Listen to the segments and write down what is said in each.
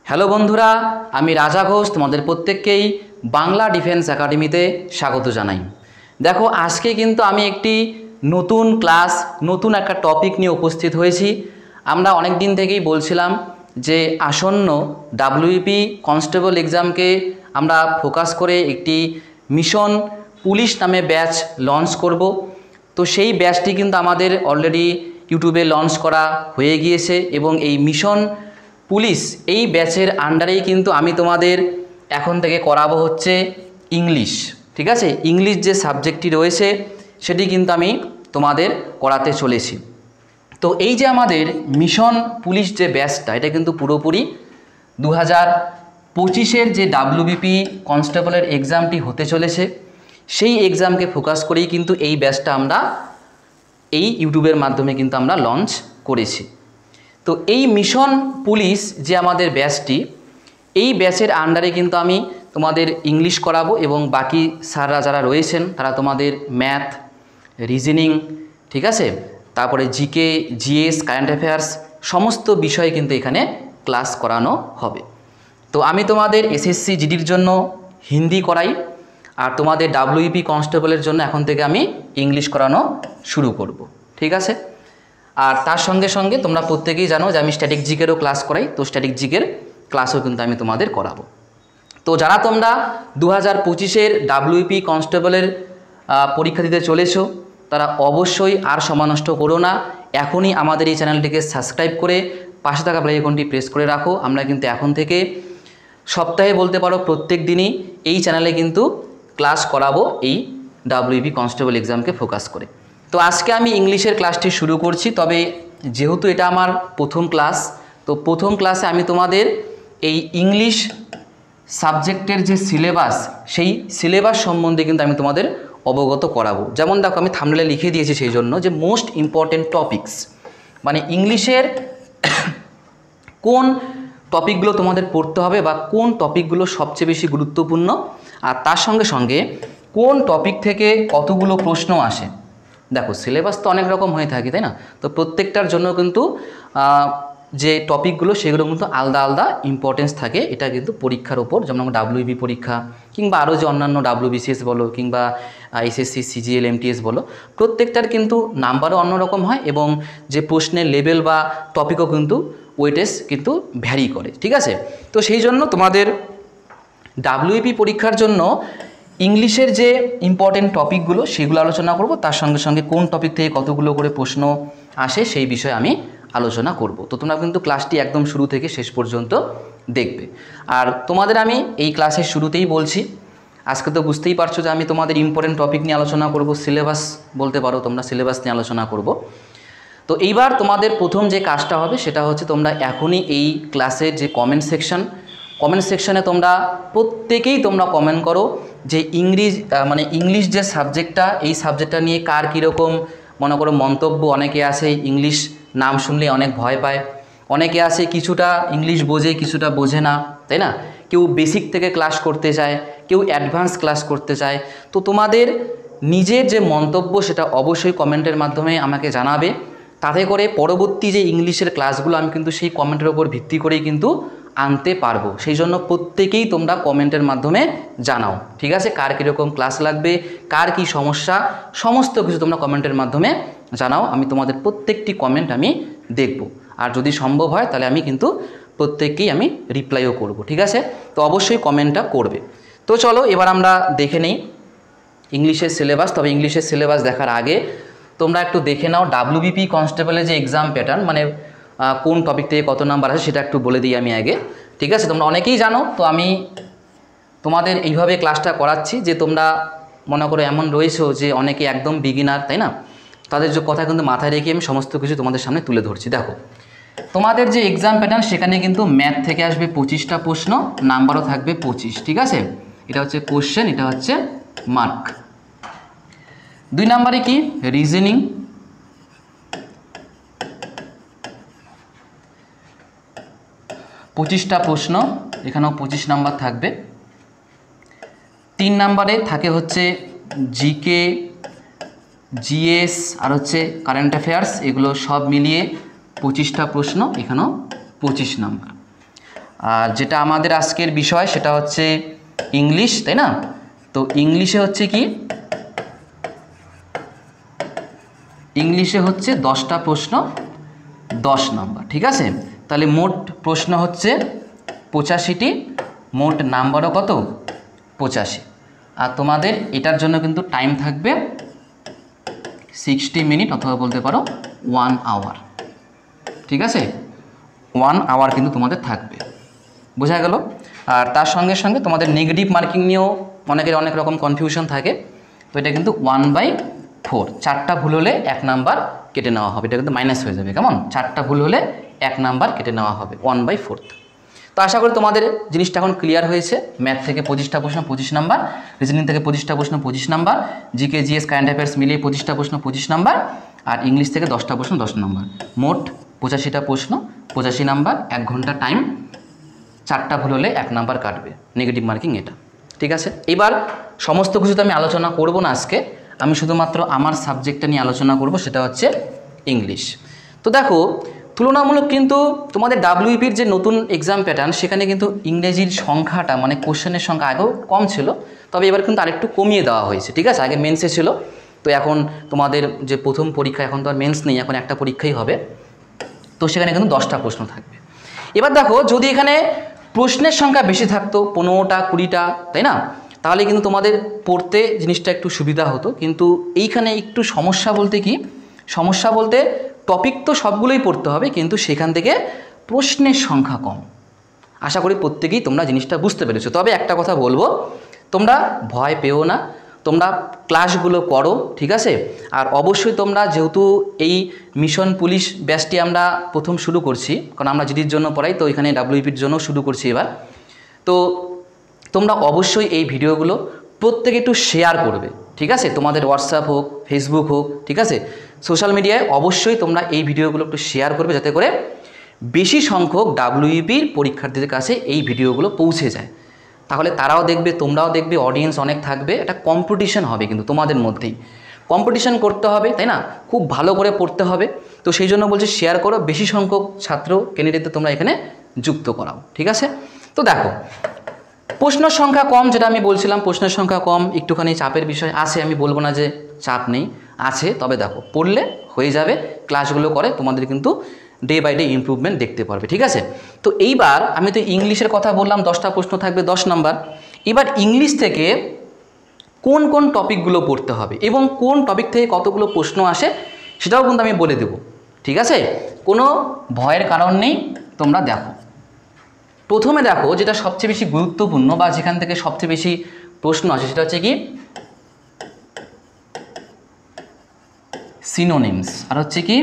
Hello বন্ধুরা, আমি রাজা ঘোষ তোমাদের প্রত্যেককেই বাংলা ডিফেন্স একাডেমিতে স্বাগত জানাই। দেখো, আজকে কিন্তু আমি একটি নতুন ক্লাস, নতুন একটা টপিক নিয়ে উপস্থিত হয়েছি। আমরা অনেক দিন থেকেই বলছিলাম যে আসন্ন ডাব্লিউপি কনস্টেবল এক্সামকে আমরা ফোকাস করে একটি মিশন পুলিশ নামে ব্যাচ লঞ্চ করব। তো সেই ব্যাচটি কিন্তু আমাদের অলরেডি ইউটিউবে লঞ্চ করা হয়ে গিয়েছে এবং এই মিশন পুলিশ এই ব্যাচের আন্ডারেই কিন্তু আমি তোমাদের এখন থেকে করাবো হচ্ছে ইংলিশ। ঠিক আছে, ইংলিশ যে সাবজেক্টটি রয়েছে সেটি কিন্তু আমি তোমাদের করাতে চলেছি। তো এই যে আমাদের মিশন পুলিশ যে ব্যাচটা, এটা কিন্তু পুরোপুরি 2025-এর যে ডাব্লিউবিপি কনস্টেবলের এক্সামটি হতে চলেছে সেই এক্সামকে ফোকাস করেই কিন্তু এই ব্যাচটা আমরা এই ইউটিউবের মাধ্যমে কিন্তু আমরা লঞ্চ করেছি। তো এই মিশন পুলিশ যে আমাদের ব্যাচটি, এই ব্যাচের আন্ডারে কিন্তু আমি তোমাদের ইংলিশ করাবো এবং বাকি স্যাররা যারা রয়েছেন তারা তোমাদের ম্যাথ, রিজনিং, ঠিক আছে, তারপরে জিকে, জিএস, কারেন্ট অ্যাফেয়ার্স সমস্ত বিষয় কিন্তু এখানে ক্লাস করানো হবে। তো আমি তোমাদের এসএসসি জিডির জন্য হিন্দি করাই, আর তোমাদের ডাব্লিউপি কনস্টেবলের জন্য এখন থেকে আমি ইংলিশ করানো শুরু করব। ঠিক আছে, আর তার সঙ্গে সঙ্গে তোমরা প্রত্যেকেই জানো যে আমি স্ট্যাটিক জিকেরও ক্লাস করাই, তো স্ট্যাটিক জিকের ক্লাসও কিন্তু আমি তোমাদের করাবো। তো যারা তোমরা 2025-এর ডাব্লিউপি কনস্টেবলের পরীক্ষা দিতে চলেছো তারা অবশ্যই আর সময় নষ্ট করো না, এখনই আমাদের এই চ্যানেলটিকে সাবস্ক্রাইব করে পাশে থাকা বেল আইকনটি প্রেস করে রাখো। আমরা কিন্তু এখন থেকে সপ্তাহে বলতে পারো প্রত্যেক দিনই এই চ্যানেলে কিন্তু ক্লাস করাবো এই ডাব্লিউপি কনস্টেবল এক্সামকে ফোকাস করে। তো আজকে আমি ইংলিশের ক্লাসটি শুরু করছি, তবে যেহেতু এটা আমার প্রথম ক্লাস, তো প্রথম ক্লাসে আমি তোমাদের এই ইংলিশ সাবজেক্টের যে সিলেবাস, সেই সিলেবাস সম্বন্ধে কিন্তু আমি তোমাদের অবগত করাবো। যেমন দেখো, আমি থাম্বনেলে লিখে দিয়েছি সেই জন্য যে মোস্ট ইম্পর্টেন্ট টপিকস, মানে ইংলিশের কোন টপিকগুলো তোমাদের পড়তে হবে বা কোন টপিকগুলো সবচেয়ে বেশি গুরুত্বপূর্ণ, আর তার সঙ্গে সঙ্গে কোন টপিক থেকে কতগুলো প্রশ্ন আসে। দেখো, সিলেবাস তো অনেক রকম হয়ে থাকে, তাই না? তো প্রত্যেকটার জন্য কিন্তু যে টপিকগুলো সেগুলো কিন্তু আলাদা আলাদা ইম্পর্টেন্স থাকে। এটা কিন্তু পরীক্ষার ওপর, যেমন ডাব্লিউবি পরীক্ষা কিংবা আরও যে অন্যান্য ডাব্লিউবিসিএস বলো কিংবা এসএসসি, সিজিএল, এমটিএস বলো, প্রত্যেকটার কিন্তু নাম্বারও অন্যরকম হয় এবং যে প্রশ্নের লেভেল বা টপিকও কিন্তু ওয়েটেজ কিন্তু ভ্যারি করে। ঠিক আছে, তো সেই জন্য তোমাদের ডাব্লিউবি পরীক্ষার জন্য ইংলিশের যে ইম্পর্টেন্ট টপিকগুলো সেগুলো আলোচনা করব, তার সঙ্গে সঙ্গে কোন টপিক থেকে কতগুলো করে প্রশ্ন আসে সেই বিষয়ে আমি আলোচনা করব। তো তোমরা কিন্তু ক্লাসটি একদম শুরু থেকে শেষ পর্যন্ত দেখবে। আর তোমাদের আমি এই ক্লাসের শুরুতেই বলছি, আজকে তো বুঝতেই পারছো যে আমি তোমাদের ইম্পর্টেন্ট টপিক নিয়ে আলোচনা করব, সিলেবাস বলতে পারো তোমরা, সিলেবাস নিয়ে আলোচনা করব। তো এইবার তোমাদের প্রথম যে কাজটা হবে সেটা হচ্ছে তোমরা এখনই এই ক্লাসের যে কমেন্ট সেকশনে তোমরা প্রত্যেকেই তোমরা কমেন্ট করো যে ইংলিশ যে সাবজেক্টটা, এই সাবজেক্টটা নিয়ে কার কীরকম মনে করো মন্তব্য। অনেকে আছে ইংলিশ নাম শুনলে অনেক ভয় পায়, অনেকে আছে কিছুটা ইংলিশ বোঝে কিছুটা বোঝে না, তাই না? কেউ বেসিক থেকে ক্লাস করতে চায়, কেউ অ্যাডভান্স ক্লাস করতে চায়। তো তোমাদের নিজের যে মন্তব্য সেটা অবশ্যই কমেন্টের মাধ্যমে আমাকে জানাবে, তাতে করে পরবর্তী যে ইংলিশের ক্লাসগুলো আমি কিন্তু সেই কমেন্টের ওপর ভিত্তি করেই কিন্তু আনতে পারবো। সেই জন্য প্রত্যেকেই তোমরা কমেন্টের মাধ্যমে জানাও, ঠিক আছে? কার কীরকম ক্লাস লাগবে, কার কী সমস্যা, সমস্ত কিছু তোমরা কমেন্টের মাধ্যমে জানাও। আমি তোমাদের প্রত্যেকটি কমেন্ট আমি দেখব, আর যদি সম্ভব হয় তাহলে আমি কিন্তু প্রত্যেককেই আমি রিপ্লাইও করব। ঠিক আছে, তো অবশ্যই কমেন্টটা করবে। তো চলো এবার আমরা দেখে নেই ইংলিশের সিলেবাস। তবে ইংলিশের সিলেবাস দেখার আগে তোমরা একটু দেখে নাও ডাব্লিউবিপি কনস্টেবলের যে এক্সাম প্যাটার্ন, মানে কোন টপিক থেকে কত নাম্বার আছে সেটা একটু বলে দিই আমি আগে। ঠিক আছে, তোমরা অনেকেই জানো, তো আমি তোমাদের এইভাবে ক্লাসটা করাচ্ছি যে তোমরা মনে করো এমন রয়েছো যে অনেকে একদম বিগিনার, তাই না? তাদের যে কথা কিন্তু মাথায় রেখে আমি সমস্ত কিছু তোমাদের সামনে তুলে ধরছি। দেখো, তোমাদের যে এক্সাম প্যাটার্ন সেখানে কিন্তু ম্যাথ থেকে আসবে 25টা প্রশ্ন, নাম্বারও থাকবে 25। ঠিক আছে, এটা হচ্ছে কোশ্চেন, এটা হচ্ছে মার্ক। 2 নম্বরে কি রিজনিং, 25টা প্রশ্ন, এখানেও 25 নাম্বার থাকবে। 3 নম্বরে থাকে হচ্ছে জিকে, জিএস আর হচ্ছে কারেন্ট অ্যাফেয়ার্স, এগুলো সব মিলিয়ে 25টা প্রশ্ন, এখানেও 25 নাম্বার। আর যেটা আমাদের আজকের বিষয় সেটা হচ্ছে ইংলিশ, তাই না? তো ইংলিশে হচ্ছে কি, ইংলিশে হচ্ছে 10টা প্রশ্ন 10 নম্বর, ঠিক আছে? তাহলে মোট প্রশ্ন হচ্ছে 85টি, মোট নাম্বারও কত 85। আর তোমাদের এটার জন্য কিন্তু টাইম থাকবে 60 মিনিট অথবা বলতে পারো 1 আওয়ার, ঠিক আছে? 1 আওয়ার কিন্তু তোমাদের থাকবে, বোঝা গেল? আর তার সঙ্গে সঙ্গে তোমাদের নেগেটিভ মার্কিং নিয়েও অনেকের অনেক রকম কনফিউশন থাকে। তো এটা কিন্তু 1/4, 4টা ভুল হলে 1 নাম্বার কেটে নেওয়া হবে, এটা কিন্তু মাইনাস হয়ে যাবে, কেমন? 4টা ভুল হলে 1 নাম্বার কেটে নেওয়া হবে, 1/4। তো আশা করি তোমাদের জিনিসটা এখন ক্লিয়ার হয়েছে। ম্যাথ থেকে 25টা প্রশ্ন 25 নাম্বার, রিজনিং থেকে 25টা প্রশ্ন 25 number, GK GS current affairs মিলিয়ে 25টা প্রশ্ন 25 নাম্বার, আর ইংলিশ থেকে 10টা প্রশ্ন 10 নাম্বার, মোট 85টা প্রশ্ন 85 নাম্বার, 1 ঘন্টা টাইম, 4টা ভুল হলে 1 নাম্বার কাটবে, নেগেটিভ মার্কিং এটা, ঠিক আছে? এবার সমস্ত কিছু তো আমি আলোচনা করব না আজকে, আমি শুধুমাত্র আমার সাবজেক্টটা নিয়ে আলোচনা করব, সেটা হচ্ছে ইংলিশ। তো দেখো, তুলনামূলক কিন্তু তোমাদের WEPর যে নতুন এক্সাম প্যাটার্ন, সেখানে কিন্তু ইংরেজির সংখ্যাটা মানে কোশ্চেনের সংখ্যা আগেও কম ছিল, তবে এবার কিন্তু আরেকটু কমিয়ে দেওয়া হয়েছে, ঠিক আছে? আগে মেন্সে ছিল, তো এখন তোমাদের যে প্রথম পরীক্ষা, এখন তো আর মেন্স নেই, এখন একটা পরীক্ষাই হবে, তো সেখানে কিন্তু 10টা প্রশ্ন থাকবে। এবার দেখো, যদি এখানে প্রশ্নের সংখ্যা বেশি থাকতো, 15টা 20টা, তাই না? তাহলে কিন্তু তোমাদের পড়তে জিনিসটা একটু সুবিধা হতো। কিন্তু এইখানে একটু সমস্যা বলতে কি, সমস্যা বলতে টপিক তো সবগুলোই পড়তে হবে, কিন্তু সেখান থেকে প্রশ্নের সংখ্যা কম। আশা করি প্রত্যেকেই তোমরা জিনিসটা বুঝতে পেরেছো। তবে একটা কথা বলবো, তোমরা ভয় পেও না, তোমরা ক্লাসগুলো করো, ঠিক আছে? আর অবশ্যই তোমরা, যেহেতু এই মিশন পুলিশ ব্যাচটি আমরা প্রথম শুরু করছি, কারণ আমরা জিডির জন্য পড়াই, তো এখানে WEPর জন্য শুরু করছি এবার, তো তোমরা অবশ্যই এই ভিডিওগুলো প্রত্যেকে একটু শেয়ার করবে, ঠিক আছে? তোমাদের হোয়াটসঅ্যাপ হোক, ফেসবুক হোক, ঠিক আছে? সোশ্যাল মিডিয়ায় অবশ্যই তোমরা এই ভিডিওগুলো একটু শেয়ার করবে, যাতে করে বেশি সংখ্যক WEPর পরীক্ষার্থীদের কাছে এই ভিডিওগুলো পৌঁছে যায়। তাহলে তারাও দেখবে, তোমরাও দেখবে, অডিয়েন্স অনেক থাকবে, একটা কম্পিটিশন হবে কিন্তু তোমাদের মধ্যেই, কম্পিটিশন করতে হবে, তাই না? খুব ভালো করে পড়তে হবে। তো সেই জন্য বলছি, শেয়ার করো, বেশি সংখ্যক ছাত্র ক্যান্ডিডেটদের তোমরা এখানে যুক্ত করাও, ঠিক আছে? তো দেখো, প্রশ্নের সংখ্যা কম, যেটা আমি বলছিলাম, প্রশ্নের সংখ্যা কম, একটুখানি চাপের বিষয় আছে, আমি বলবো না যে চাপ নেই, আছে। তবে দেখো, পড়লে হয়ে যাবে, ক্লাসগুলো করে তোমাদের কিন্তু ডে বাই ডে ইমপ্রুভমেন্ট দেখতে পারবে, ঠিক আছে? তো এইবার আমি তো ইংলিশের কথা বললাম, 10টা প্রশ্ন থাকবে 10 নাম্বার। এবার ইংলিশ থেকে কোন কোন টপিকগুলো পড়তে হবে এবং কোন টপিক থেকে কতগুলো প্রশ্ন আসে সেটাও কিন্তু আমি বলে দেব, ঠিক আছে? কোনো ভয়ের কারণ নেই, তোমরা দেখো। প্রথমে দেখো, যেটা সবচেয়ে বেশি গুরুত্বপূর্ণ বা যেখান থেকে সবচেয়ে বেশি প্রশ্ন আসে, সেটা হচ্ছে কি সিনোনিমস, আর হচ্ছে কি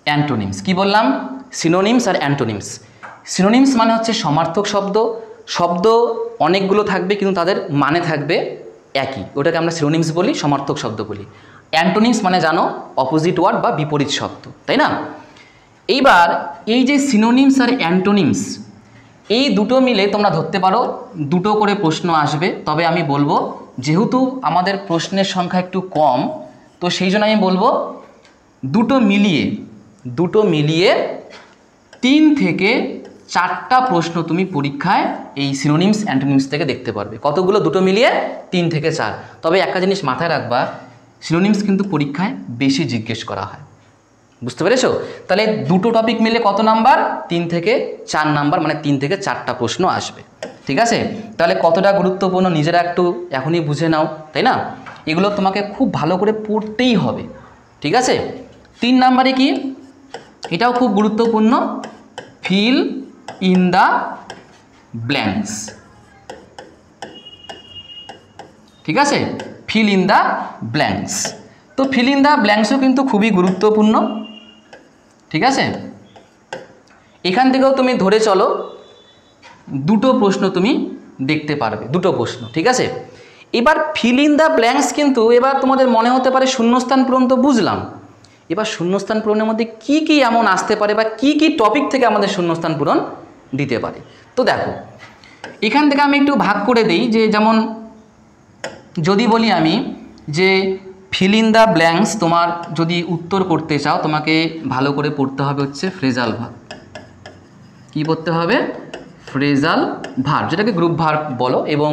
অ্যান্টোনিমস। কি বললাম? সিনোনিমস আর অ্যান্টোনিমস। সিনোনিমস মানে হচ্ছে সমার্থক শব্দ, শব্দ অনেকগুলো থাকবে কিন্তু তাদের মানে থাকবে একই, ওটাকে আমরা সিনোনিমস বলি, সমার্থক শব্দ বলি। অ্যান্টোনিমস মানে জানো, অপোজিট ওয়ার্ড বা বিপরীত শব্দ, তাই না? এইবার এই যে সিনোনিমস আর অ্যান্টোনিমস, এই দুটো মিলে তোমরা ধরতে পারো দুটো করে প্রশ্ন আসবে। তবে আমি বলবো, যেহেতু আমাদের প্রশ্নের সংখ্যা একটু কম, তো সেই জন্য আমি বলবো দুটো মিলিয়ে 3 থেকে 4টা প্রশ্ন তুমি পরীক্ষায় এই সিনোনিমস অ্যান্টোনিমস থেকে দেখতে পারবে। কতগুলো? দুটো মিলিয়ে 3 থেকে 4। তবে একটা জিনিস মাথায় রাখবা, সিনোনিমস কিন্তু পরীক্ষায় বেশি জিজ্ঞেস করা হয়, বুঝতে পেরেছো? তাহলে দুটো টপিক মিলে কত নাম্বার? 3 থেকে 4 নাম্বার, মানে 3 থেকে 4টা প্রশ্ন আসবে, ঠিক আছে? তাহলে কতটা গুরুত্বপূর্ণ নিজেরা একটু এখনই বুঝে নাও, তাই না? এগুলো তোমাকে খুব ভালো করে পড়তেই হবে, ঠিক আছে? 3 নাম্বারে কি, এটাও খুব গুরুত্বপূর্ণ, ফিল ইন দ্য ব্ল্যাঙ্কস, ঠিক আছে? Fill in the blanks. তো ফিল ইন দ্য ব্ল্যাঙ্কসও কিন্তু খুবই গুরুত্বপূর্ণ, ঠিক আছে? এখান থেকেও তুমি ধরে চলো দুটো প্রশ্ন তুমি দেখতে পারবে, দুটো প্রশ্ন, ঠিক আছে? এবার ফিল ইন দ্য ব্ল্যাঙ্কস কিন্তু এবার তোমাদের মনে হতে পারে শূন্যস্থান পূরণ তো বুঝলাম, এবার শূন্যস্থান পূরণের মধ্যে কি কি এমন আসতে পারে বা কি কি টপিক থেকে আমাদের শূন্যস্থান পূরণ দিতে পারে। তো দেখো, এখান থেকে আমি একটু ভাগ করে দিই, যে যেমন যদি বলি আমি যে ফিল ইন দ্য ব্ল্যাঙ্কস তোমার যদি উত্তর করতে চাও তোমাকে ভালো করে পড়তে হবে হচ্ছে ফ্রেজাল ভার্ব। কী পড়তে হবে? ফ্রেজাল ভার্ব, যেটাকে গ্রুপ ভার্ব বলো। এবং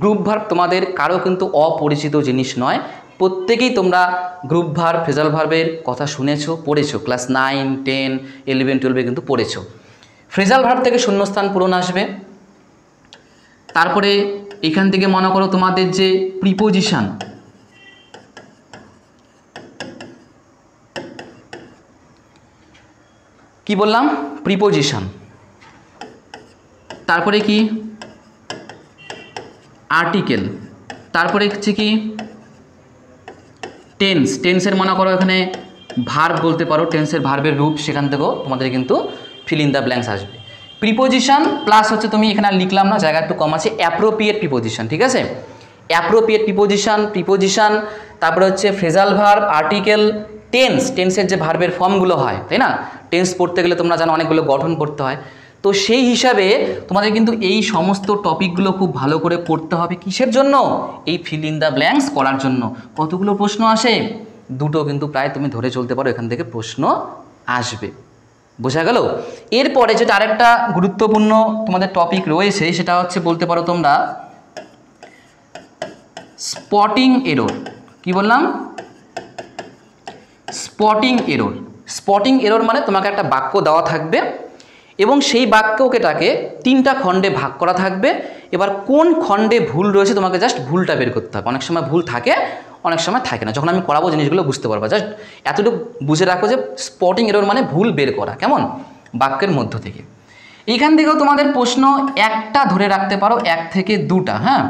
গ্রুপ ভার্ব তোমাদের কারো কিন্তু অপরিচিত জিনিস নয়, প্রত্যেকেই তোমরা গ্রুপ ভার্ব ফ্রেজাল ভার্বের কথা শুনেছো, পড়েছো, ক্লাস 9, 10, 11, 12 কিন্তু পড়েছো। ফ্রেজাল ভার্ব থেকে শূন্যস্থান পূরণ আসবে। তারপরে এখান থেকে মনে করো তোমাদের যে প্রিপোজিশন, কি বললাম? প্রিপোজিশন। তারপরে কি? আর্টিকেল। তারপরে হচ্ছে কি? টেন্স। টেন্সের মনে করো এখানে ভার্ব বলতে পারো, টেন্সের ভার্বের রূপ, সেখান থেকেও তোমাদের কিন্তু ফিল ইন দ্য ব্ল্যাঙ্কস আসবে। প্রিপোজিশন প্লাস হচ্ছে তুমি এখানে লিখলাম না, জায়গা একটু কম আছে, অ্যাপ্রোপ্রিয়েট প্রিপোজিশন, ঠিক আছে? অ্যাপ্রোপ্রিয়েট প্রিপোজিশন, তারপরে হচ্ছে ফ্রেজাল ভার্ব, আর্টিকেল, টেন্স। টেন্সের যে ভার্বের ফর্মগুলো হয়, তাই না? টেন্স পড়তে গেলে তোমরা জানো অনেকগুলো গঠন করতে হয়। তো সেই হিসাবে তোমাদের কিন্তু এই সমস্ত টপিকগুলো খুব ভালো করে পড়তে হবে। কিসের জন্য? এই ফিল ইন দ্য ব্ল্যাঙ্কস করার জন্য। কতগুলো প্রশ্ন আসে? দুটো কিন্তু প্রায় তুমি ধরে চলতে পারো, এখান থেকে প্রশ্ন আসবে। বোঝা গেল? এরপরে যেটা আরেকটা গুরুত্বপূর্ণ তোমাদের টপিক রয়েছে, সেটা হচ্ছে বলতে পারো তোমরা স্পটিং এরর। কি বললাম? Spotting error. স্পটিং এরর মানে তোমাকে একটা বাক্য দেওয়া থাকবে এবং সেই বাক্যটাকে 3টা খণ্ডে ভাগ করা থাকবে। এবার কোন খণ্ডে ভুল রয়েছে তোমাকে জাস্ট ভুলটা বের করতে হবে। অনেক সময় ভুল থাকে, অনেক সময় থাকে না। যখন আমি করাবো জিনিসগুলো বুঝতে পারবা। জাস্ট এতটুকু বুঝে রাখো যে স্পটিং এরর মানে ভুল বের করা, কেমন? বাক্যের মধ্য থেকে। এইখান থেকেও তোমাদের প্রশ্ন একটা ধরে রাখতে পারো, 1 থেকে 2টা, হ্যাঁ,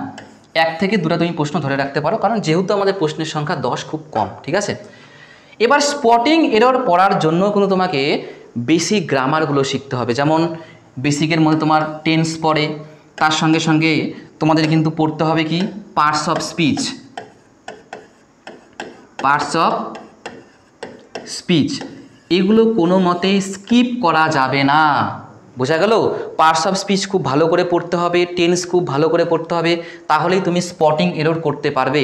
1 থেকে 2টা তুমি প্রশ্ন ধরে রাখতে পারো, কারণ যেহেতু আমাদের প্রশ্নের সংখ্যা 10 খুব কম, ঠিক আছে? এবার স্পটিং এরর পড়ার জন্য কিন্তু তোমাকে বেসিক গ্রামারগুলো শিখতে হবে। যেমন বেসিকের মধ্যে তোমার টেন্স পড়ে, তার সঙ্গে সঙ্গে তোমাদের কিন্তু পড়তে হবে কি? Parts of speech. Parts of speech এগুলো কোনো মতেই স্কিপ করা যাবে না। বোঝা গেল? পার্টস অফ স্পিচ খুব ভালো করে পড়তে হবে, টেন্স খুব ভালো করে পড়তে হবে, তাহলেই তুমি স্পটিং এরর করতে পারবে,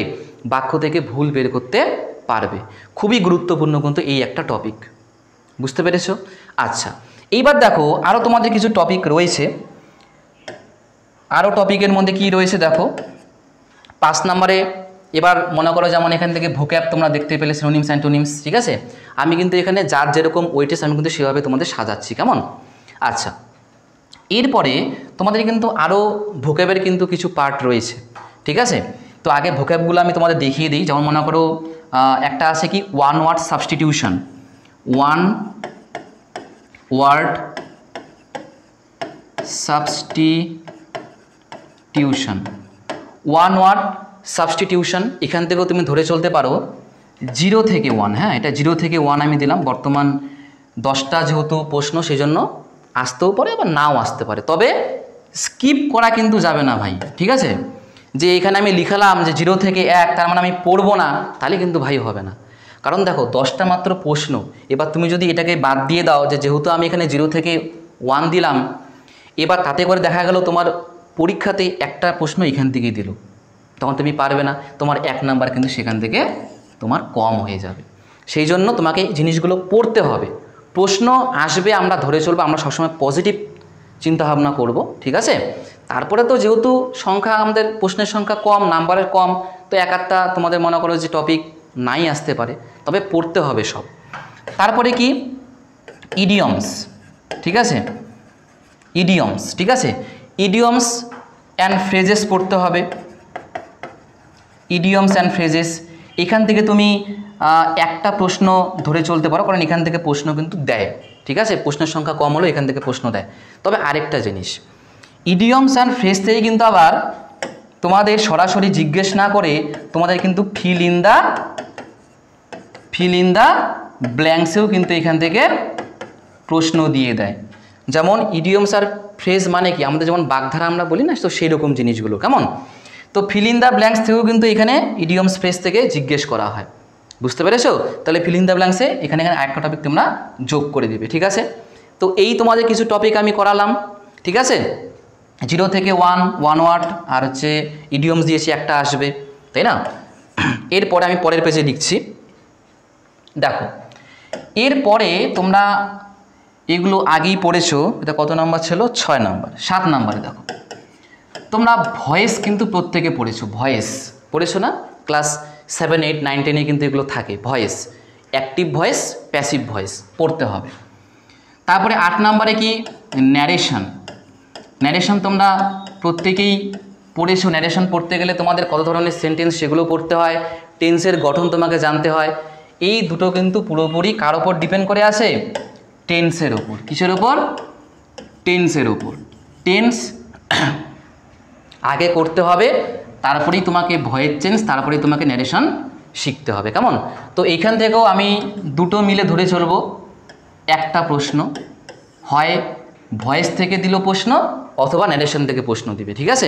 বাক্য থেকে ভুল বের করতে পারবে। খুবই গুরুত্বপূর্ণ কিন্তু এই একটা টপিক। বুঝতে পেরেছো? আচ্ছা, এইবার দেখো আরও তোমাদের কিছু টপিক রয়েছে। আরও টপিকের মধ্যে কি রয়েছে দেখো। 5 নম্বরে এবার মনে করো যেমন এখান থেকে ভোক্যাব তোমরা দেখতে পেলে, সিনোনিমস অ্যান্টোনিমস, ঠিক আছে? আমি কিন্তু এখানে যার যেরকম ওয়েটেজ আমি কিন্তু সেভাবে তোমাদের সাজাচ্ছি, কেমন? আচ্ছা, এরপরে তোমাদের কিন্তু আরও ভোক্যাবের কিন্তু কিছু পার্ট রয়েছে, ঠিক আছে? তো আগে ভোক্যাবগুলো আমি তোমাদের দেখিয়ে দিই। যেমন মনে করো একটা আছে কি? One word substitution. One word substitution. One word substitution এখান থেকেও তুমি ধরে চলতে পারো 0 থেকে 1, হ্যাঁ, এটা 0 থেকে 1 আমি দিলাম। বর্তমান 10টা যেহেতু প্রশ্ন, সেই জন্য আসতেও পারে আবার নাও আসতে পারে, তবে স্কিপ করা কিন্তু যাবে না ভাই, ঠিক আছে? যে এখানে আমি লিখালাম যে 0 থেকে 1, তার মানে আমি পড়বো না, তাহলে কিন্তু ভাই হবে না। কারণ দেখো 10টা মাত্র প্রশ্ন। এবার তুমি যদি এটাকে বাদ দিয়ে দাও যে যেহেতু আমি এখানে 0 থেকে 1 দিলাম, এবার তাতে করে দেখা গেল তোমার পরীক্ষাতে একটা প্রশ্ন এখান থেকেই দিল, তখন তুমি পারবে না, তোমার 1 নাম্বার কিন্তু সেখান থেকে তোমার কম হয়ে যাবে। সেই জন্য তোমাকে জিনিসগুলো পড়তে হবে। প্রশ্ন আসবে, আমরা ধরে চলবো, আমরা সবসময় পজিটিভ চিন্তাভাবনা করব, ঠিক আছে? তারপরে তো যেহেতু সংখ্যা আমাদের প্রশ্নের সংখ্যা কম, নাম্বারের কম, তো এক একটা তোমাদের মনে করো যে টপিক নাই আসতে পারে, তবে পড়তে হবে সব। তারপরে কি? ইডিয়মস, ঠিক আছে? ইডিয়মস, ঠিক আছে? ইডিয়মস অ্যান্ড ফ্রেজেস পড়তে হবে। ইডিয়মস অ্যান্ড ফ্রেজেস এখান থেকে তুমি একটা প্রশ্ন ধরে চলতে পারো, কারণ এখান থেকে প্রশ্ন কিন্তু দেয়, ঠিক আছে? প্রশ্নের সংখ্যা কম হলেও এখান থেকে প্রশ্ন দেয়। তবে আরেকটা জিনিস, ইডিয়মস অ্যান্ড ফ্রেজ থেকে কিন্তু আবার তোমাদের সরাসরি জিজ্ঞেস না করে তোমাদের কিন্তু ফিল ইন দ্য ব্ল্যাঙ্কসেও কিন্তু এখান থেকে প্রশ্ন দিয়ে দেয়। যেমন ইডিয়মস আর ফ্রেজ মানে কি? আমাদের যেমন বাগধারা আমরা বলি না, তো সেই রকম জিনিসগুলো, কেমন? তো ফিল ইন দ্য ব্ল্যাঙ্কস থেকেও কিন্তু এখানে ইডিয়মস ফ্রেজ থেকে জিজ্ঞেস করা হয়। বুঝতে পেরেছো? তাহলে ফিল ইন দ্য ব্ল্যাঙ্কসে এখানে আরেকটা টপিক তোমরা যোগ করে দিবে, ঠিক আছে? তো এই তোমাদের কিছু টপিক আমি করালাম, ঠিক আছে? 0 থেকে 1 ওয়ার্ড, আর হচ্ছে ইডিয়মস দিয়েছি একটা আসবে, তাই না? এরপরে আমি পরের পেজে লিখছি। দেখো এরপরে তোমরা এগুলো আগেই পড়েছো, এটা কত নাম্বার ছিল? 6 নাম্বার। 7 নাম্বারে দেখো তোমরা ভয়েস কিন্তু প্রত্যেকে পড়েছো, ভয়েস পড়েছো না? ক্লাস 7, 8, 9, 10-এ কিন্তু এগুলো থাকে, voice, active voice, passive voice পড়তে হবে। তারপরে 8 নাম্বারে কি? ন্যারেশন। ন্যারেশন তোমরা প্রত্যেকেই পড়েছো। ন্যারেশন পড়তে গেলে তোমাদের কত ধরনের সেন্টেন্স সেগুলো পড়তে হয়, টেন্সের গঠন তোমাকে জানতে হয়। এই দুটো কিন্তু পুরোপুরি কার ওপর ডিপেন্ড করে আছে? টেন্সের ওপর। কিসের ওপর? টেন্সের ওপর। টেন্স আগে করতে হবে, তারপরেই তোমাকে ভয়েস চেঞ্জ, তারপরেই তোমাকে ন্যারেশন শিখতে হবে, কেমন? তো এইখান থেকেও আমি দুটো মিলে ধরে চলবো। একটা প্রশ্ন হয় ভয়েস থেকে দিল প্রশ্ন, অথবা ন্যারেশন থেকে প্রশ্ন দিবে, ঠিক আছে?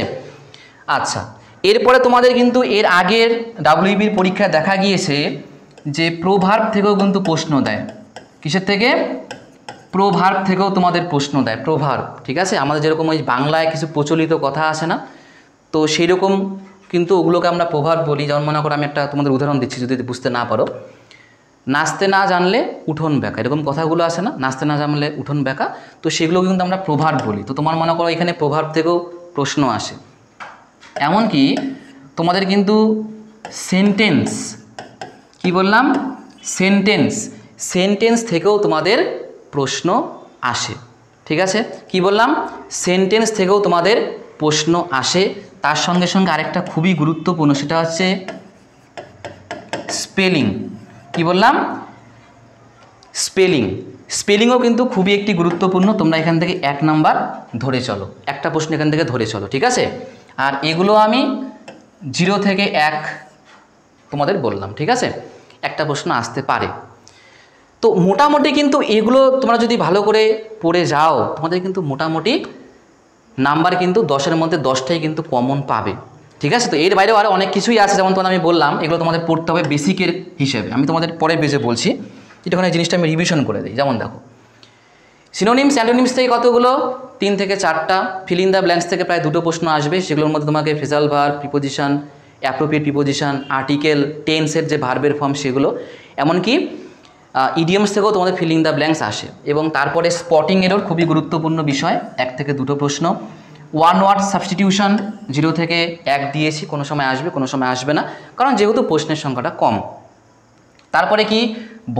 আচ্ছা, এরপরে তোমাদের কিন্তু এর আগের ডাব্লিউবির পরীক্ষায় দেখা গিয়েছে যে প্রোভার্ব থেকেও কিন্তু প্রশ্ন দেয়। কিসের থেকে? প্রোভার্ব থেকেও তোমাদের প্রশ্ন দেয়, প্রোভার্ব, ঠিক আছে? আমাদের যেরকম ওই বাংলায় কিছু প্রচলিত কথা আছে না, তো সেই রকম কিন্তু ওগুলোকে আমরা প্রোভার্ব বলি। যেমন মনে করো আমি একটা তোমাদের উদাহরণ দিচ্ছি যদি বুঝতে না পারো। নাচতে না জানলে উঠোন বেঁকা, এরকম কথাগুলো আছে না? নাচতে না জানলে উঠোন বেঁকা, তো সেগুলো কিন্তু আমরা প্রোভার্ব বলি। তো তোমার মনে করো এখানে প্রোভার্ব থেকেও প্রশ্ন আসে। এমনকি তোমাদের কিন্তু সেন্টেন্স, কি বললাম? সেন্টেন্স, সেন্টেন্স থেকেও তোমাদের প্রশ্ন আসে, ঠিক আছে? কি বললাম? সেন্টেন্স থেকেও তোমাদের প্রশ্ন আসে। তার সঙ্গে সঙ্গে আরেকটা খুবই গুরুত্বপূর্ণ, সেটা হচ্ছে স্পেলিং। কি বললাম? স্পেলিং। স্পেলিংও কিন্তু খুবই একটি গুরুত্বপূর্ণ। তোমরা এখান থেকে 1 নাম্বার ধরে চলো, একটা প্রশ্ন এখান থেকে ধরে চলো, ঠিক আছে? আর এগুলো আমি 0 থেকে 1 তোমাদের বললাম, ঠিক আছে? একটা প্রশ্ন আসতে পারে। তো মোটামুটি কিন্তু এগুলো তোমরা যদি ভালো করে পড়ে যাও, তোমাদের কিন্তু মোটামুটি নাম্বার কিন্তু 10-এর মধ্যে 10টাই কিন্তু কমন পাবে, ঠিক আছে? তো এর বাইরেও আরও অনেক কিছুই আছে, যেমন তোমাদের আমি বললাম এগুলো তোমাদের পড়তে হবে বেসিকের হিসেবে। আমি তোমাদের পরে পেজে বলছি, যেটাখানে জিনিসটা আমি রিভিশন করে দিই। যেমন দেখো সিনোনিমস, অ্যান্টোনিমস থেকে কতগুলো? 3 থেকে 4টা। ফিল ইন দ্য ব্ল্যাঙ্কস থেকে প্রায় 2টো প্রশ্ন আসবে, সেগুলোর মধ্যে তোমাকে phrasal verb, preposition, appropriate preposition, article, টেন্সের যে ভার্বের ফর্ম সেগুলো, এমনকি ইডিয়মস থেকেও তোমাদের ফিল ইন দ্য ব্ল্যাঙ্কস আসে। এবং তারপরে স্পটিং এরর খুবই গুরুত্বপূর্ণ বিষয়, 1 থেকে 2টো প্রশ্ন। ওয়ান ওয়ার্ড সাবস্টিটিউশন 0 থেকে 1 দিয়েছি, কোনো সময় আসবে কোনো সময় আসবে না, কারণ যেহেতু প্রশ্নের সংখ্যাটা কম। তারপরে কি?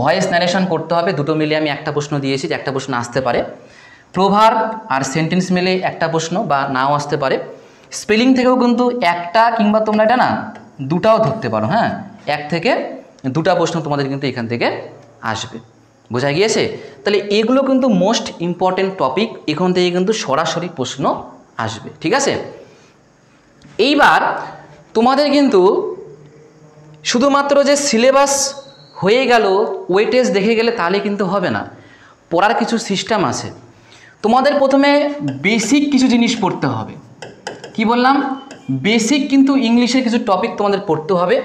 ভয়েস ন্যারেশন করতে হবে, দুটো মিলে আমি একটা প্রশ্ন দিয়েছি, যে একটা প্রশ্ন আসতে পারে। প্রোভার্ব আর সেন্টেন্স মিলে একটা প্রশ্ন বা নাও আসতে পারে। স্পেলিং থেকেও কিন্তু একটা কিংবা তোমরা এটা না 2টাও ধরতে পারো, হ্যাঁ? 1 থেকে 2টা প্রশ্ন তোমাদের কিন্তু এখান থেকে আসবে। বোঝা গিয়েছে? তাহলে এগুলো কিন্তু মোস্ট ইম্পর্টেন্ট টপিক, এখান থেকে কিন্তু সরাসরি প্রশ্ন আসবে, ঠিক আছে? এইবার তোমাদের কিন্তু শুধুমাত্র যে সিলেবাস হয়ে গেল, ওয়েটেজ দেখে গেলে তাহলে কিন্তু হবে না, পড়ার কিছু সিস্টেম আছে। তোমাদের প্রথমে বেসিক কিছু জিনিস পড়তে হবে। কি বললাম? বেসিক কিন্তু ইংলিশের কিছু টপিক তোমাদের পড়তে হবে,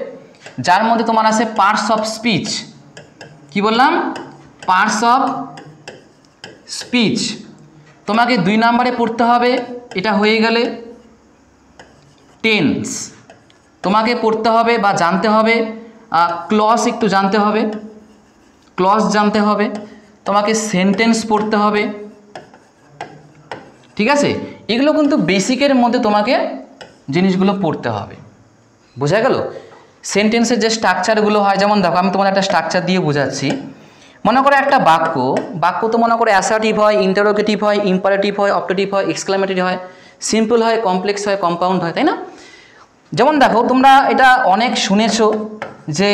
যার মধ্যে তোমার আছে পার্টস অফ স্পিচ। কি বললাম? পার্টস অফ স্পিচ তোমাকে 2 নাম্বারে পড়তে হবে। এটা হয়ে গেলে টেন্স তোমাকে পড়তে হবে বা জানতে হবে, ক্লজ একটু জানতে হবে, ক্লজ জানতে হবে, তোমাকে সেন্টেন্স পড়তে হবে, ঠিক আছে? এগুলো কিন্তু বেসিকের মধ্যে তোমাকে জিনিসগুলো পড়তে হবে। বোঝা গেল? সেন্টেন্সের যে স্ট্রাকচারগুলো হয়, যেমন দেখো আমি তোমাদের একটা স্ট্রাকচার দিয়ে বোঝাচ্ছি। মনে করো একটা বাক্য তো মনে করো অ্যাসার্টিভ হয়, ইন্টারোগেটিভ হয়, ইম্পারেটিভ হয়, অপটেটিভ হয়, এক্সক্লামেটরি হয়, সিম্পল হয়, কমপ্লেক্স হয়, কম্পাউন্ড হয়, তাই না? যেমন দেখো তোমরা এটা অনেক শুনেছো যে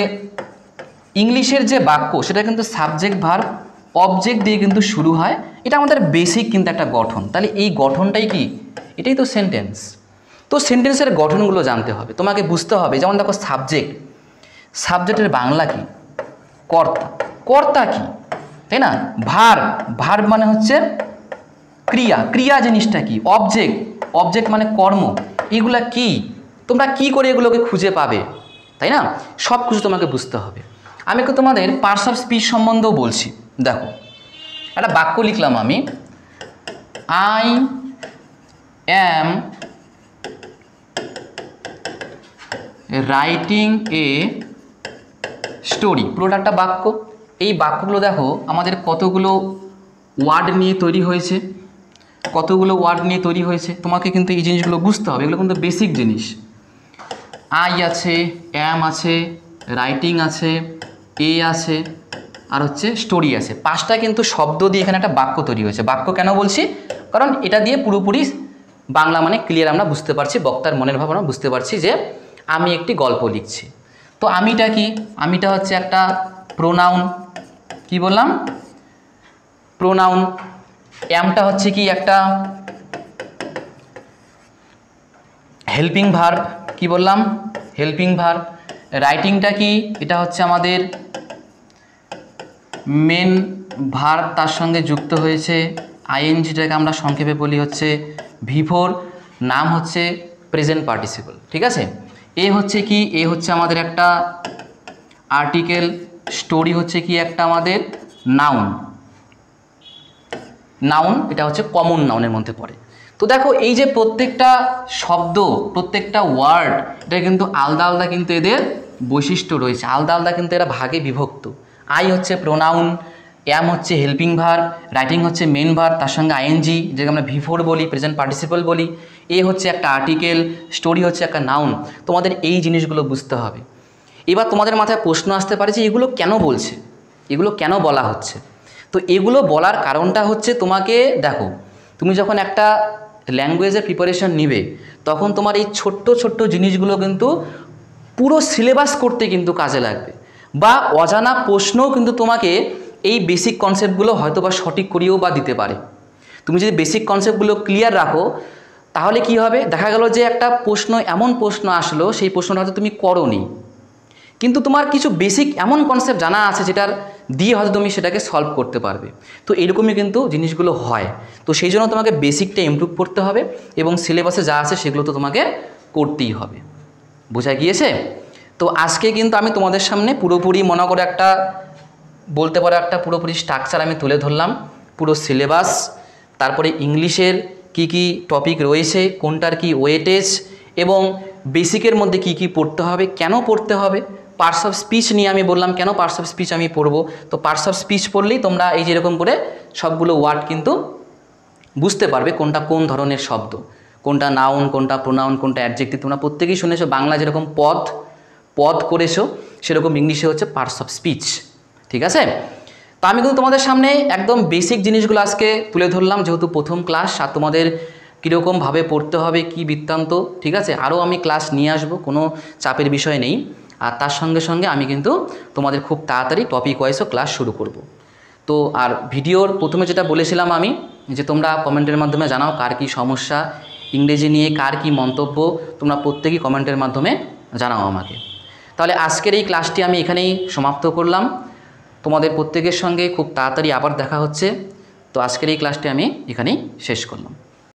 ইংলিশের যে বাক্য সেটা কিন্তু সাবজেক্ট ভার্ব অবজেক্ট দিয়ে কিন্তু শুরু হয়। এটা আমাদের বেসিক কিন্তু একটা গঠন। তাহলে এই গঠনটাই কি? এটাই তো সেন্টেন্স। তো সেন্টেন্সের গঠনগুলো জানতে হবে, তোমাকে বুঝতে হবে। যেমন দেখো সাবজেক্টের বাংলা কি? কর্তা। কর্তা কি? তাই না? ভার্ব মানে হচ্ছে ক্রিয়া জিনিসটা কি? অবজেক্ট মানে কর্ম। এগুলা কি? তোমরা কি করে এগুলোকে খুঁজে পাবে, তাই না? সব কিছু তোমাকে বুঝতে হবে। আমি একটু তোমাদের পার্টস অফ স্পিচ সম্বন্ধেও বলছি। দেখো একটা বাক্য লিখলাম আমি, I am writing a story, পুরোটা একটা বাক্য। এই বাক্যগুলো দেখো আমাদের কতগুলো ওয়ার্ড নিয়ে তৈরি হয়েছে, কতগুলো ওয়ার্ড নিয়ে তৈরি হয়েছে। তোমাকে কিন্তু এই জিনিসগুলো বুঝতে হবে, এগুলো কিন্তু বেসিক জিনিস। আই আছে, অ্যাম আছে, রাইটিং আছে, এ আছে, আর হচ্ছে স্টোরি আছে। 5টা কিন্তু শব্দ দিয়ে এখানে একটা বাক্য তৈরি হয়েছে। বাক্য কেন বলছি, কারণ এটা দিয়ে পুরোপুরি বাংলা মানে ক্লিয়ার আমরা বুঝতে পারছি, বক্তার মনের ভাব আমরা বুঝতে পারছি যে আমি একটি গল্প লিখছি। তো আমিটা কি, আমিটা হচ্ছে একটা প্রোনাউন, কি বললাম, প্রোনাউন। অ্যামটা হচ্ছে কি একটা হেল্পিং ভার্ব, কি বললাম, হেল্পিং ভার্ব। রাইটিংটা কি, এটা হচ্ছে আমাদের মেন ভার্ব, তার সঙ্গে যুক্ত হয়েছে আইএনজিটাকে আমরা সংক্ষেপে বলি হচ্ছে V4, নাম হচ্ছে প্রেজেন্ট পার্টিসিপল, ঠিক আছে। এ হচ্ছে কি, এ হচ্ছে আমাদের একটা আর্টিকেল। স্টোরি হচ্ছে কি একটা আমাদের নাউন, নাউন এটা হচ্ছে কমন নাউনের মধ্যে পড়ে। তো দেখো এই যে প্রত্যেকটা শব্দ, প্রত্যেকটা ওয়ার্ড, এটা কিন্তু আলাদা আলাদা কিন্তু এদের বৈশিষ্ট্য রয়েছে, আলাদা আলাদা কিন্তু এরা ভাগে বিভক্ত। আই হচ্ছে প্রোনাউন, অ্যাম হচ্ছে হেল্পিং ভার্ব, রাইটিং হচ্ছে মেন ভার্ব, তার সঙ্গে আইএনজি যেটাকে আমরা V4 বলি, প্রেজেন্ট পার্টিসিপল বলি, এ হচ্ছে একটা আর্টিকেল, স্টোরি হচ্ছে একটা নাউন। তোমাদের এই জিনিসগুলো বুঝতে হবে। এবার তোমাদের মাথায় প্রশ্ন আসতে পারে যে এগুলো কেন বলছে, এগুলো কেন বলা হচ্ছে। তো এগুলো বলার কারণটা হচ্ছে, তোমাকে দেখো, তুমি যখন একটা ল্যাঙ্গুয়েজের প্রিপারেশন নিবে তখন তোমার এই ছোট্ট ছোট্ট জিনিসগুলো কিন্তু পুরো সিলেবাস করতে কিন্তু কাজে লাগবে, বা অজানা প্রশ্নও কিন্তু তোমাকে এই বেসিক কনসেপ্টগুলো হয়তো বা সঠিক করিয়েও বা দিতে পারে। তুমি যদি বেসিক কনসেপ্টগুলো ক্লিয়ার রাখো তাহলে কি হবে, দেখা গেল যে একটা প্রশ্ন, এমন প্রশ্ন আসলো, সেই প্রশ্নটা হয়তো তুমি করোনি, কিন্তু তোমার কিছু বেসিক এমন কনসেপ্ট জানা আছে যেটার দিয়ে হয়তো তুমি সেটাকে সলভ করতে পারবে। তো এরকমই কিন্তু জিনিসগুলো হয়। তো সেই জন্য তোমাকে বেসিকটা ইমপ্রুভ করতে হবে, এবং সিলেবাসে যা আছে সেগুলো তো তোমাকে করতেই হবে। বোঝা গিয়েছে? তো আজকে কিন্তু আমি তোমাদের সামনে পুরোপুরি মনে করে একটা, বলতে পারো একটা পুরোপুরি স্ট্রাকচার আমি তুলে ধরলাম, পুরো সিলেবাস, তারপরে ইংলিশের কি কি টপিক রয়েছে, কোনটার কি ওয়েটেজ, এবং বেসিকের মধ্যে কি কি পড়তে হবে, কেন পড়তে হবে। পার্টস অফ স্পিচ নিয়ে আমি বললাম কেন পার্টস অফ স্পিচ আমি পড়বো। তো পার্টস অফ স্পিচ পড়লেই তোমরা এই যেরকম করে সবগুলো ওয়ার্ড কিন্তু বুঝতে পারবে, কোনটা কোন ধরনের শব্দ, কোনটা নাউন, কোনটা প্রোনাউন, কোনটা অ্যাডজেক্টিভ। তোমরা প্রত্যেকেই শুনেছো, বাংলা যেরকম পদ পদ করেছো, সেরকম ইংলিশে হচ্ছে পার্টস অফ স্পিচ, ঠিক আছে। তো আমি কিন্তু তোমাদের সামনে একদম বেসিক জিনিসগুলো আজকে তুলে ধরলাম, যেহেতু প্রথম ক্লাস, আর তোমাদের কীরকমভাবে পড়তে হবে, কি বৃত্তান্ত, ঠিক আছে। আরও আমি ক্লাস নিয়ে আসবো, কোনো চাপের বিষয় নেই। আর তার সঙ্গে সঙ্গে আমি কিন্তু তোমাদের খুব তাড়াতাড়ি টপিক ওয়াইজও ক্লাস শুরু করব। তো আর ভিডিওর প্রথমে যেটা বলেছিলাম আমি, যে তোমরা কমেন্টের মাধ্যমে জানাও কার কী সমস্যা, ইংরেজি নিয়ে কার কী মন্তব্য, তোমরা প্রত্যেকেই কমেন্টের মাধ্যমে জানাও আমাকে। তাহলে আজকের এই ক্লাসটি আমি এখানেই সমাপ্ত করলাম। তোমাদের প্রত্যেকের সঙ্গে খুব তাড়াতাড়ি আবার দেখা হচ্ছে। তো আজকের এই ক্লাসটি আমি এখানেই শেষ করলাম।